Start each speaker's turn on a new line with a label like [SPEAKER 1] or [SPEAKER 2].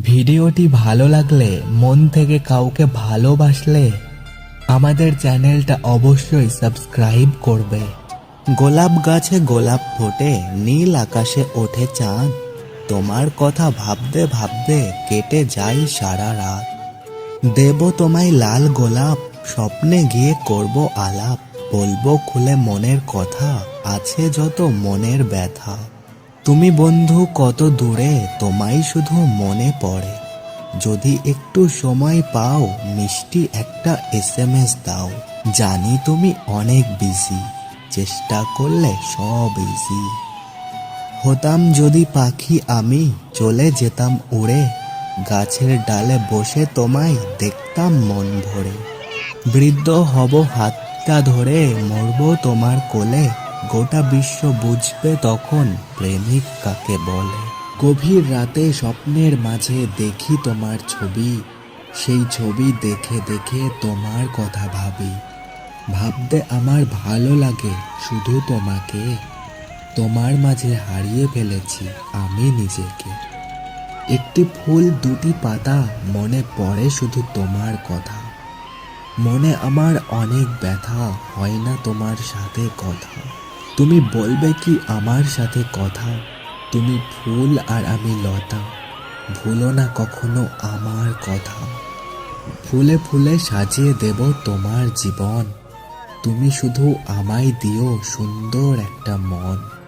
[SPEAKER 1] ভিডিওটি ভালো লাগলে, মন থেকে কাউকে ভালোবাসলে আমাদের চ্যানেলটা অবশ্যই সাবস্ক্রাইব করবে। গোলাপ গাছে গোলাপ ফোটে, নীল আকাশে ওঠে চাঁদ। তোমার কথা ভাবতে ভাবতে কেটে যায় সারা রাত। দেব তোমায় লাল গোলাপ, স্বপ্নে গিয়ে করব আলাপ। বলবো খুলে মনের কথা, আছে যত মনের ব্যথা। তুমি বন্ধু কত দূরে, তোমায় শুধু মনে পড়ে। যদি একটু সময় পাও, মিষ্টি একটা SMS দাও। জানি তুমি অনেক বিজি, চেষ্টা করলে সব ইজি। হতাম যদি পাখি আমি, চলে যেতাম উড়ে। গাছের ডালে বসে তোমায় দেখতাম মন ভরে। বৃদ্ধ হব হাতটা ধরে, মরব তোমার কোলে। গোটা বিশ্ব বুঝবে তখন প্রেমিক কাকে বলে। গভীর রাতে স্বপ্নের মাঝে দেখি তোমার ছবি। সেই ছবি দেখে দেখে তোমার কথা ভাবি। ভাবতে আমার ভালো লাগে শুধু তোমাকে। তোমার মাঝে হারিয়ে ফেলেছি আমি নিজেকে। একটি ফুল দুটি পাতা, মনে পড়ে শুধু তোমার কথা। মনে আমার অনেক ব্যথা, হয় না তোমার সাথে কথা। তুমি বলবে কি আমার সাথে কথা? তুমি ফুল আর আমি লতা, ভুলো না কখনো আমার কথা। ফুলে ফুলে সাজিয়ে দেব তোমার জীবন, তুমি শুধু আমায় দিও সুন্দর একটা মন।